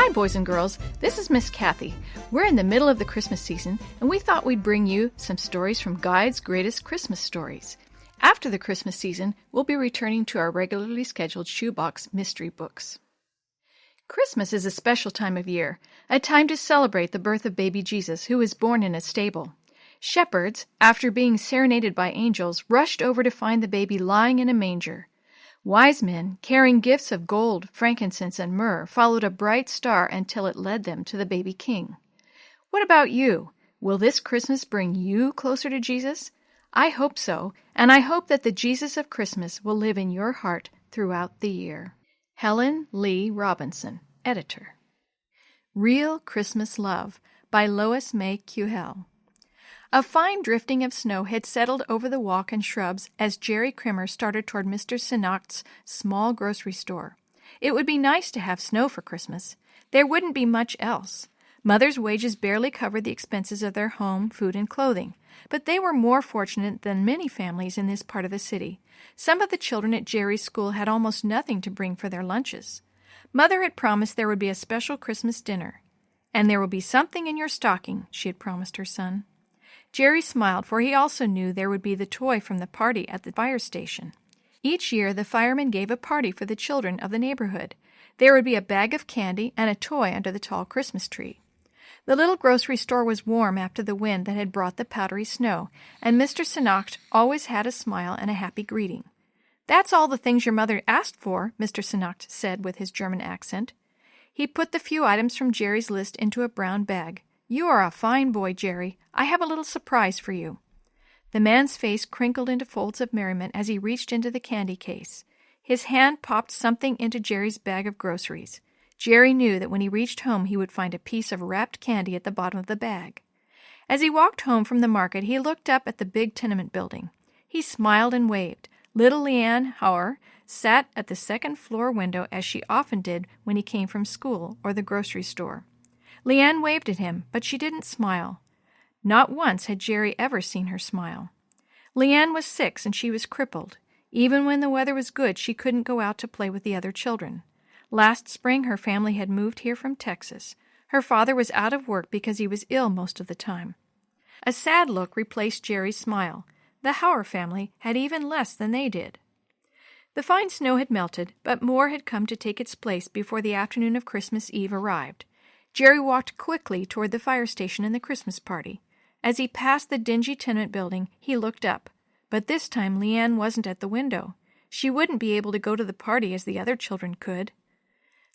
Hi, boys and girls. This is Miss Kathy. We're in the middle of the Christmas season, and we thought we'd bring you some stories from Guide's Greatest Christmas Stories. After the Christmas season, we'll be returning to our regularly scheduled shoebox mystery books. Christmas is a special time of year, a time to celebrate the birth of baby Jesus, who was born in a stable. Shepherds, after being serenaded by angels, rushed over to find the baby lying in a manger. Wise men, carrying gifts of gold, frankincense, and myrrh, followed a bright star until it led them to the baby king. What about you? Will this Christmas bring you closer to Jesus? I hope so, and I hope that the Jesus of Christmas will live in your heart throughout the year. Helen Lee Robinson, Editor. Real Christmas Love by Lois May Cuhel. A fine drifting of snow had settled over the walk and shrubs as Jerry Krimmer started toward Mr. Sinacht's small grocery store. It would be nice to have snow for Christmas. There wouldn't be much else. Mother's wages barely covered the expenses of their home, food, and clothing. But they were more fortunate than many families in this part of the city. Some of the children at Jerry's school had almost nothing to bring for their lunches. Mother had promised there would be a special Christmas dinner. "And there will be something in your stocking," she had promised her son. Jerry smiled, for he also knew there would be the toy from the party at the fire station. Each year the firemen gave a party for the children of the neighborhood. There would be a bag of candy and a toy under the tall Christmas tree. The little grocery store was warm after the wind that had brought the powdery snow, and Mr. Sinacht always had a smile and a happy greeting. "That's all the things your mother asked for," Mr. Sinacht said with his German accent. He put the few items from Jerry's list into a brown bag. "You are a fine boy, Jerry. I have a little surprise for you." The man's face crinkled into folds of merriment as he reached into the candy case. His hand popped something into Jerry's bag of groceries. Jerry knew that when he reached home he would find a piece of wrapped candy at the bottom of the bag. As he walked home from the market, he looked up at the big tenement building. He smiled and waved. Little LeAnn Hauer sat at the second-floor window as she often did when he came from school or the grocery store. LeAnn waved at him, but she didn't smile. Not once had Jerry ever seen her smile. LeAnn was 6 and she was crippled. Even when the weather was good, she couldn't go out to play with the other children. Last spring, her family had moved here from Texas. Her father was out of work because he was ill most of the time. A sad look replaced Jerry's smile. The Hauer family had even less than they did. The fine snow had melted, but more had come to take its place before the afternoon of Christmas Eve arrived. Jerry walked quickly toward the fire station and the Christmas party. As he passed the dingy tenement building, he looked up. But this time LeAnn wasn't at the window. She wouldn't be able to go to the party as the other children could.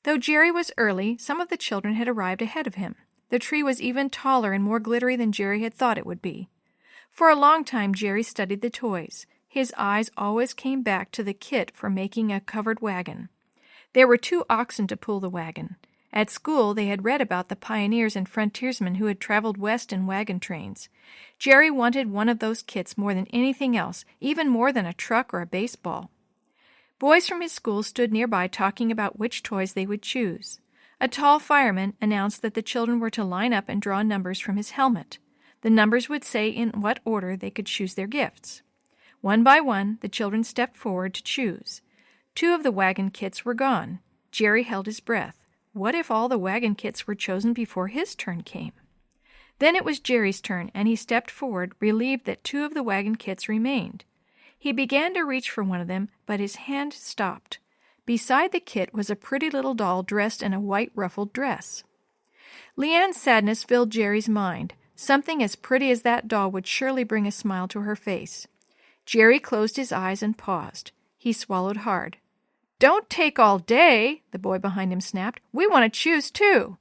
Though Jerry was early, some of the children had arrived ahead of him. The tree was even taller and more glittery than Jerry had thought it would be. For a long time Jerry studied the toys. His eyes always came back to the kit for making a covered wagon. There were 2 oxen to pull the wagon. At school, they had read about the pioneers and frontiersmen who had traveled west in wagon trains. Jerry wanted one of those kits more than anything else, even more than a truck or a baseball. Boys from his school stood nearby talking about which toys they would choose. A tall fireman announced that the children were to line up and draw numbers from his helmet. The numbers would say in what order they could choose their gifts. One by one, the children stepped forward to choose. 2 of the wagon kits were gone. Jerry held his breath. What if all the wagon kits were chosen before his turn came? Then it was Jerry's turn, and he stepped forward, relieved that 2 of the wagon kits remained. He began to reach for one of them, but his hand stopped. Beside the kit was a pretty little doll dressed in a white ruffled dress. LeAnn's sadness filled Jerry's mind. Something as pretty as that doll would surely bring a smile to her face. Jerry closed his eyes and paused. He swallowed hard. "Don't take all day," the boy behind him snapped. "We want to choose too."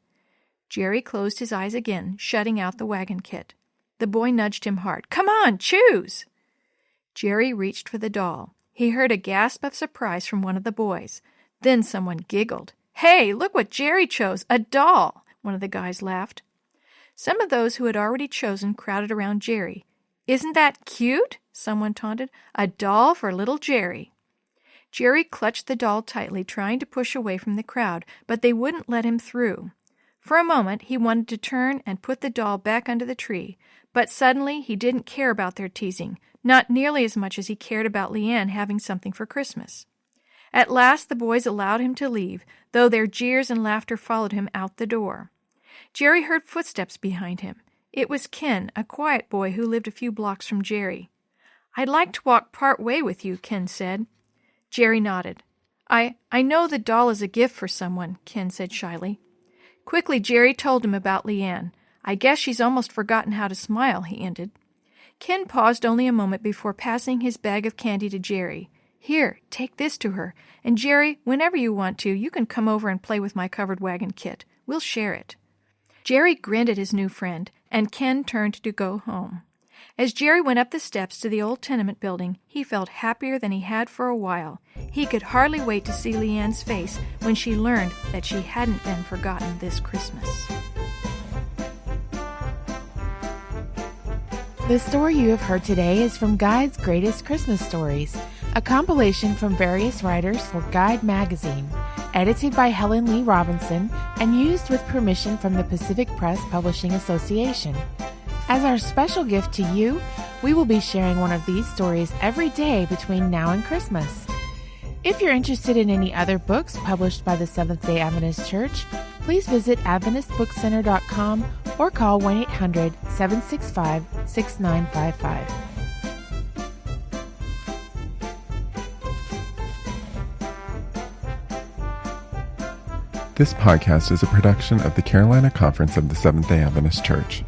Jerry closed his eyes again, shutting out the wagon kit. The boy nudged him hard. "Come on, choose." Jerry reached for the doll. He heard a gasp of surprise from one of the boys. Then someone giggled. "Hey, look what Jerry chose, a doll," one of the guys laughed. Some of those who had already chosen crowded around Jerry. "Isn't that cute?" someone taunted. "A doll for little Jerry." Jerry clutched the doll tightly, trying to push away from the crowd, but they wouldn't let him through. For a moment he wanted to turn and put the doll back under the tree, but suddenly he didn't care about their teasing, not nearly as much as he cared about LeAnn having something for Christmas. At last the boys allowed him to leave, though their jeers and laughter followed him out the door. Jerry heard footsteps behind him. It was Ken, a quiet boy who lived a few blocks from Jerry. "I'd like to walk part way with you," Ken said. Jerry nodded. I know the doll is a gift for someone," Ken said shyly. Quickly, Jerry told him about LeAnn. "I guess she's almost forgotten how to smile," he ended. Ken paused only a moment before passing his bag of candy to Jerry. "Here, take this to her. And Jerry, whenever you want to, you can come over and play with my covered wagon kit. We'll share it." Jerry grinned at his new friend, and Ken turned to go home. As Jerry went up the steps to the old tenement building, he felt happier than he had for a while. He could hardly wait to see LeAnn's face when she learned that she hadn't been forgotten this Christmas. The story you have heard today is from Guide's Greatest Christmas Stories, a compilation from various writers for Guide magazine, edited by Helen Lee Robinson and used with permission from the Pacific Press Publishing Association. As our special gift to you, we will be sharing one of these stories every day between now and Christmas. If you're interested in any other books published by the Seventh-day Adventist Church, please visit AdventistBookCenter.com or call 1-800-765-6955. This podcast is a production of the Carolina Conference of the Seventh-day Adventist Church.